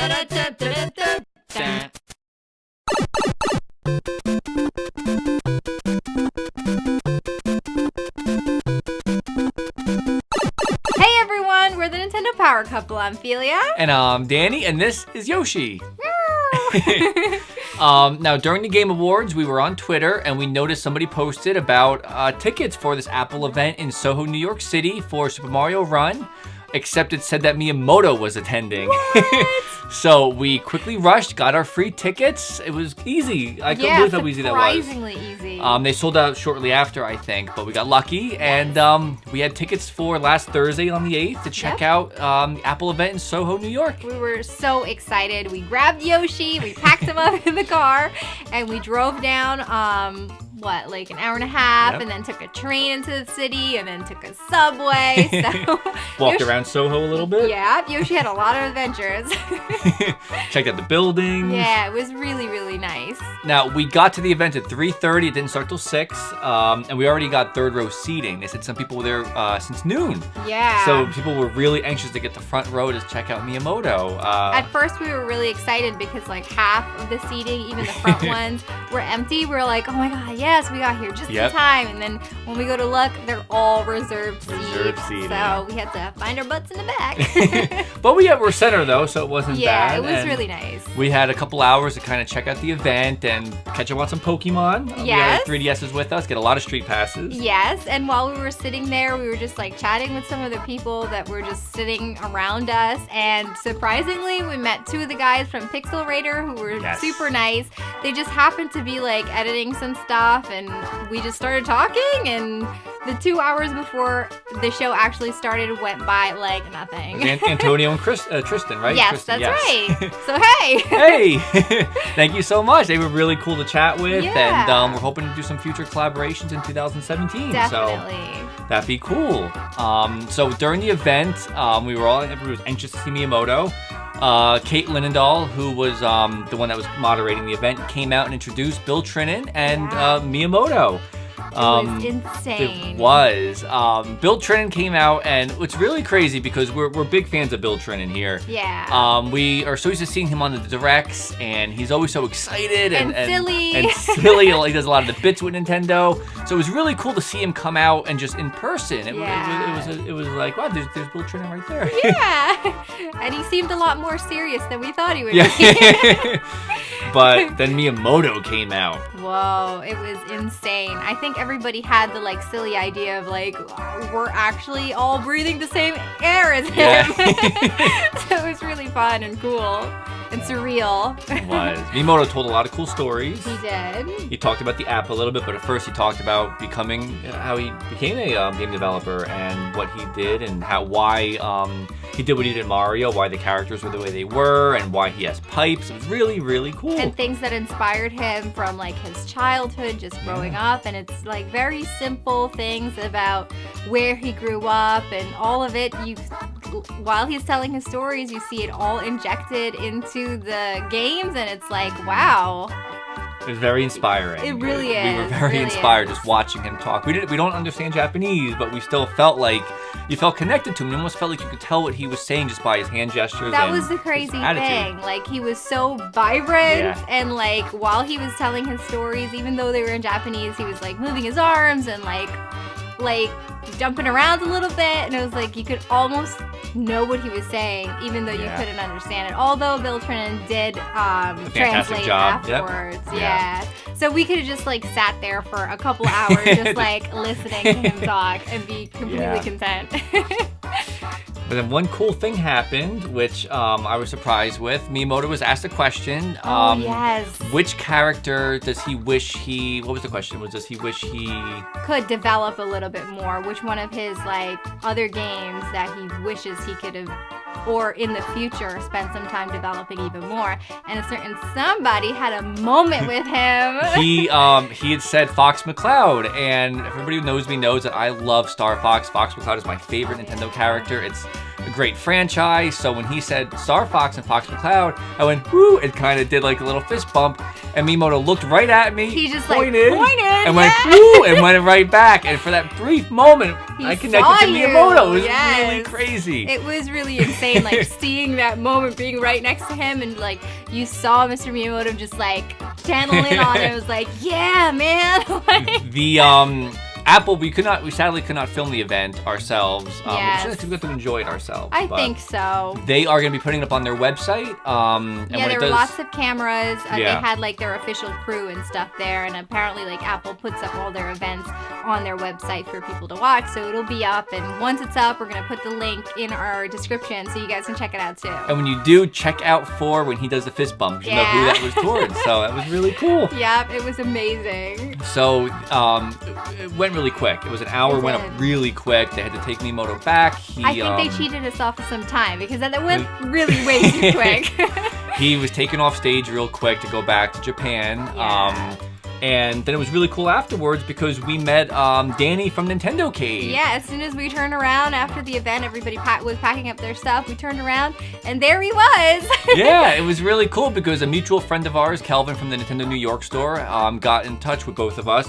Hey everyone, we're the Nintendo Power Couple. I'm Felia. And I'm Danny, and this is Yoshi. Now, during the Game Awards, we were on Twitter, and we noticed somebody posted about tickets for this Apple event in Soho, New York City for Super Mario Run, except it said that Miyamoto was attending. So we quickly rushed, got our free tickets. It was easy. I couldn't believe how easy that was. Surprisingly easy. They sold out shortly after, I think, but we got lucky. And we had tickets for last Thursday on the 8th to check out the Apple event in Soho, New York. We were so excited. We grabbed Yoshi, we packed him up in the car, and we drove down, like an hour and a half, and then took a train into the city, and then took a subway. So Walked around Soho a little bit. Yeah, Yoshi had a lot of adventures. Checked out the buildings. Yeah, it was really, really nice. Now, we got to the event at 3:30. It didn't start till 6, and we already got third row seating. They said some people were there since noon. Yeah. So people were really anxious to get the front row to check out Miyamoto. At first, we were really excited because like half of the seating, even the front ones, were empty. We were like, oh my god, yes, we got here just in time. And then when we go to look, they're all reserved seating. So we had to find our butts in the back. But we were center though, so it wasn't bad. Yeah, it was really nice. We had a couple hours to kind of check out the event and catch up on some Pokemon. Yes. We had 3DSs with us, get a lot of street passes. Yes, and while we were sitting there, we were just like chatting with some of the people that were just sitting around us. And surprisingly, we met two of the guys from Pixel Raider who were super nice. They just happened to be like editing some stuff, and we just started talking, and the 2 hours before the show actually started went by like nothing. Antonio and Tristan, right? Yes, Tristan, that's right. So hey. Hey, thank you so much. They were really cool to chat with, and we're hoping to do some future collaborations in 2017. Definitely. So that'd be cool. So during the event, everybody was anxious to see Miyamoto. Kate Linendahl, who was the one that was moderating the event, came out and introduced Bill Trinen and Miyamoto. It was insane. It was. Bill Trinen came out, and it's really crazy because we're big fans of Bill Trinen here. Yeah. We are so used to seeing him on the directs, and he's always so excited and silly. And silly. He does a lot of the bits with Nintendo. So it was really cool to see him come out and just in person. It was like, wow, there's Bill Trinen right there. Yeah. And he seemed a lot more serious than we thought he would be. But then Miyamoto came out. Whoa, it was insane. I think everybody had the like silly idea of like, we're actually all breathing the same air as him. So it was really fun and cool and surreal. It was. Miyamoto told a lot of cool stories. He did. He talked about the app a little bit, but at first he talked about how he became a game developer and what he did and why he did what he did in Mario, why the characters were the way they were, and why he has pipes. It was really, really cool. And things that inspired him from like his childhood, just growing up, and it's like very simple things about where he grew up and all of it. While he's telling his stories, you see it all injected into the games, and it's like, wow. It was very inspiring. It really is. We were very inspired just watching him talk. We don't understand Japanese, but we still felt like you felt connected to him. You almost felt like you could tell what he was saying just by his hand gestures. That was the crazy thing. Like, he was so vibrant, and like while he was telling his stories, even though they were in Japanese, he was like moving his arms and like jumping around a little bit, and it was like you could almost know what he was saying, even though you couldn't understand it. Although Bill Trinen did translate afterwards. Yep. So we could have just like sat there for a couple hours just like listening to him talk and be completely content. But then one cool thing happened, which I was surprised with. Miyamoto was asked a question. Which character does he wish what was the question? Does he wish he could develop a little bit more? Which one of his like other games that he wishes he could have, or in the future, spend some time developing even more? And a certain somebody had a moment with him. He had said Fox McCloud, and everybody who knows me knows that I love Star Fox. Fox McCloud is my favorite Nintendo character. a great franchise. So when he said Star Fox and Fox McCloud, I went, woo, and kind of did like a little fist bump. And Miyamoto looked right at me, he just pointed and went, yeah. woo, and went right back. And for that brief moment, I connected to Miyamoto. It was really crazy. It was really insane, like seeing that moment, being right next to him, and like you saw Mr. Miyamoto just like channel in on it. It was like, yeah, man. The Apple, we sadly could not film the event ourselves. Yes. Which is we got to enjoy it ourselves. I think so. They are going to be putting it up on their website. And yeah, there were lots of cameras. They Yeah. had like their official crew and stuff there, and apparently like Apple puts up all their events on their website for people to watch. So it'll be up, and once it's up, we're gonna put the link in our description so you guys can check it out too. And when you do, check out for when he does the fist bump. You know who that was towards. So that was really cool. Yep, it was amazing. So it went really quick. It was an hour, It went did. up really quick. They had to take Miyamoto back. I think they cheated us off of some time because that went really way too quick. He was taken off stage real quick to go back to Japan. Yeah. And then it was really cool afterwards because we met Danny from Nintendo Cave. Yeah, as soon as we turned around after the event, everybody was packing up their stuff. We turned around, and there he was. Yeah, it was really cool because a mutual friend of ours, Kelvin from the Nintendo New York store, got in touch with both of us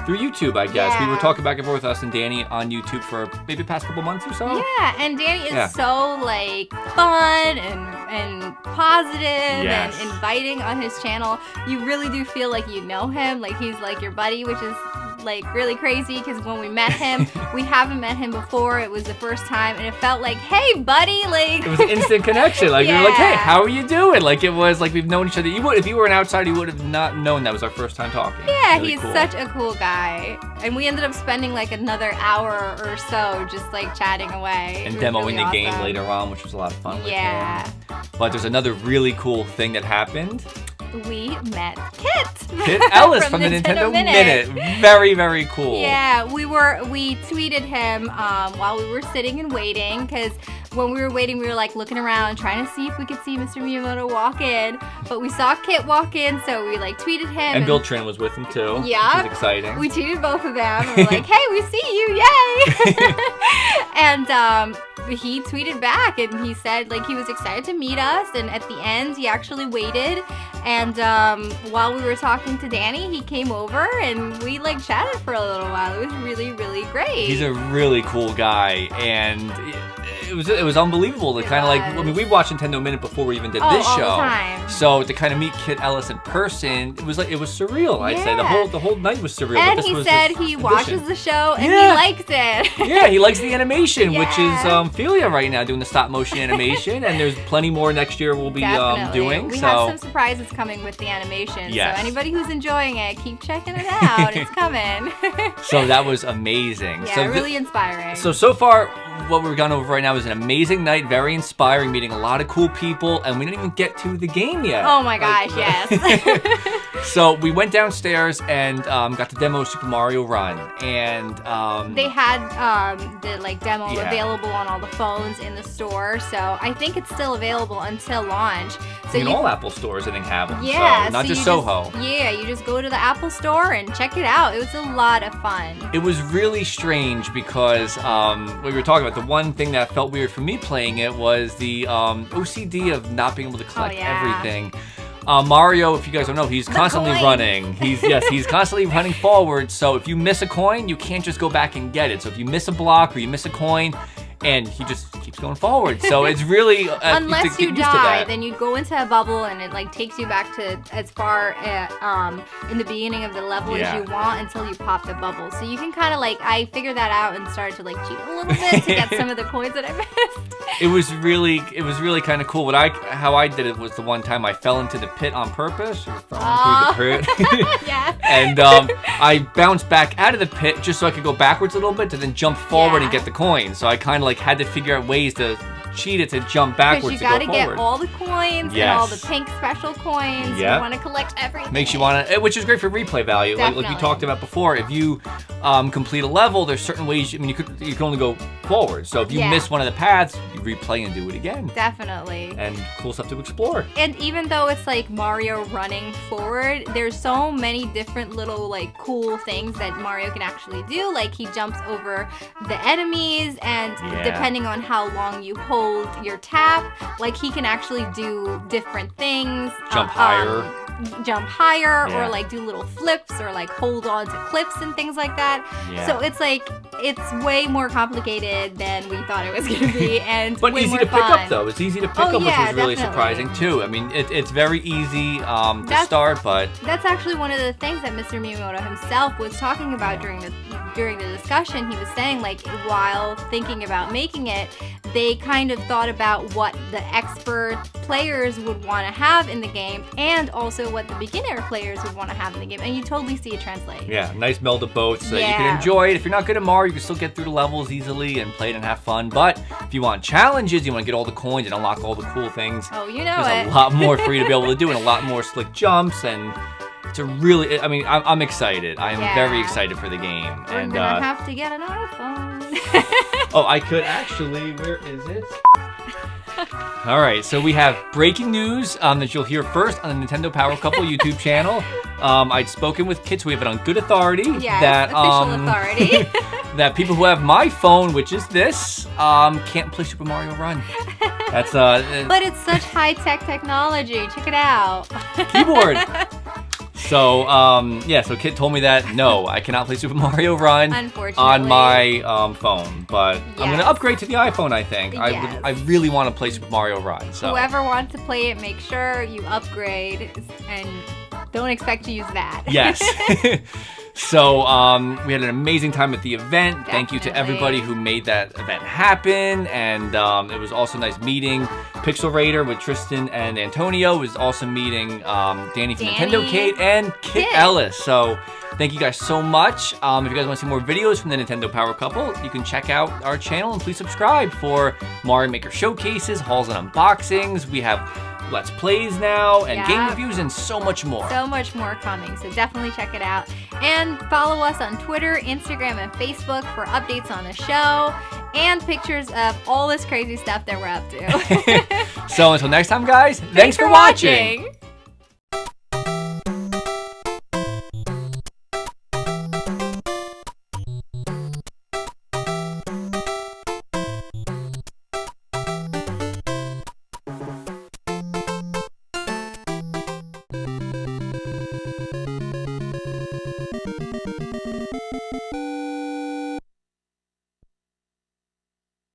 through YouTube, I guess. Yeah. We were talking back and forth, us and Danny, on YouTube for maybe the past couple months or so. Yeah, and Danny is so like fun and positive Yes. and inviting on his channel. You really do feel like you know him, like he's like your buddy, which is like really crazy because when we met him, we haven't met him before. It was the first time, and it felt like, hey, buddy, like It was an instant connection. Like we were like, hey, Yeah. how are you doing? Like it was like we've known each other. If you were an outsider, you would have not known that was our first time talking. yeah, Really he's cool. such a cool guy. And we ended up spending like another hour or so just like chatting away. And It was demoing really the game awesome. later on, which was a lot of fun. Yeah. With him. But there's another really cool thing that happened. We met Kit. Kit Ellis from the Nintendo Minute. Very, very cool. Yeah, we tweeted him while we were sitting and waiting, because when we were waiting, we were like looking around trying to see if we could see Mr. Miyamoto walk in, but we saw Kit walk in, so we like tweeted him. And Bill Trin was with him too. Yeah. Which was exciting. We tweeted both of them, and we're like, hey, we see you, yay! And he tweeted back, and he said like he was excited to meet us, and at the end, he actually waited, and while we were talking to Danny, he came over, and we like chatted for a little while. It was really, really great. He's a really cool guy, and it was unbelievable to kind of like. I mean, we watched Nintendo Minute before we even did this all show. the time. So to kind of meet Kit Ellis in person, it was surreal. I'd say Yeah. the whole night was surreal. And but this he was said this he edition. watches the show and Yeah. he likes it. Yeah, he likes the animation, which is Yeah. Felia right now doing the stop motion animation, and there's plenty more next year we'll be Definitely. doing. We so have some surprises coming with the animation. Yes. So anybody who's enjoying it, keep checking it out. It's coming. so that was amazing. Yeah, so really inspiring. So far, what we're going over right now is an amazing night, very inspiring, meeting a lot of cool people, and we didn't even get to the game yet. Oh my gosh, yes. So we went downstairs and got to demo Super Mario Run, and They had the like demo Yeah. available on all the phones in the store, so I think it's still available until launch. So in all Apple stores, I think have them. yeah, so not so just you Soho. you just go to the Apple store and check it out. It was a lot of fun. It was really strange because we were talking about the one thing that felt weird for me playing it was the OCD of not being able to collect yeah. everything. Mario, if you guys don't know, he's constantly coins. running. He's constantly running forward. So if you miss a coin, you can't just go back and get it. So if you miss a block or you miss a coin, and he just keeps going forward. So it's really Unless to get you used to die, that. then you go into a bubble and it like takes you back to as far in the beginning of the level Yeah. as you want until you pop the bubble. So you can kind of like I figured that out and started to like cheat a little bit to get some of the coins that I missed. It was really kind of cool. How I did it was the one time I fell into the pit on purpose. Or fell into the pit. Yeah. And I bounced back out of the pit just so I could go backwards a little bit to then jump forward and Yeah. get the coin. So I kind of like had to figure out ways to cheat it to jump backwards Because you to go gotta forward. get all the coins and all the pink special coins. Yep. You want to collect everything. Makes you want to, which is great for replay value. Like we Definitely. talked about before. If you complete a level, there's certain ways. You can only go forward. So if you miss one of the paths, you replay and do it again. Definitely. And cool stuff to explore. And even though it's like Mario running forward, there's so many different little like cool things that Mario can actually do. Like he jumps over the enemies, and depending on how long you hold your tap, like he can actually do different things. Jump higher, or like do little flips, or like hold on to cliffs and things like that. So it's like it's way more complicated than we thought it was going to be, and but way easy more to pick fun. up though. It's easy to pick up, which was really surprising too. I mean, it's very easy to start, but that's actually one of the things that Mr. Miyamoto himself was talking about during the discussion. He was saying, like, while thinking about making it, they kind of thought about what the expert players would want to have in the game, and also what the beginner players would want to have in the game, and you totally see it translate. Yeah, nice meld of both, so that you can enjoy it. If you're not good at Mario, you can still get through the levels easily and play it and have fun. But if you want challenges, you want to get all the coins and unlock all the cool things, there's a lot more for you to be able to do, and a lot more slick jumps, and it's a really, I mean, I'm excited. I am very excited for the game. We're gonna have to get an iPhone. Oh, I could actually, where is it? All right, so we have breaking news that you'll hear first on the Nintendo Power Couple YouTube channel. I'd spoken with Kit, so we have it on good authority. Yes, official authority. That people who have my phone, which is this, can't play Super Mario Run. That's but it's such high-tech technology. Check it out. Keyboard. So, so Kit told me that, no, I cannot play Super Mario Run on my phone, but I'm going to upgrade to the iPhone, I think. I really want to play Super Mario Run. So whoever wants to play it, make sure you upgrade and don't expect to use that. Yes. So we had an amazing time at the event. Definitely. Thank you to everybody who made that event happen. And it was also nice meeting Pixel Raider with Tristan and Antonio. It was also meeting Danny from Nintendo Kate and Kit Ellis. So thank you guys so much. If you guys want to see more videos from the Nintendo Power Couple, you can check out our channel and please subscribe for Mario Maker showcases, hauls and unboxings. We have Let's Plays now, and game reviews, and so much more. So much more coming, so definitely check it out. And follow us on Twitter, Instagram, and Facebook for updates on the show and pictures of all this crazy stuff that we're up to. So until next time, guys, thanks for watching.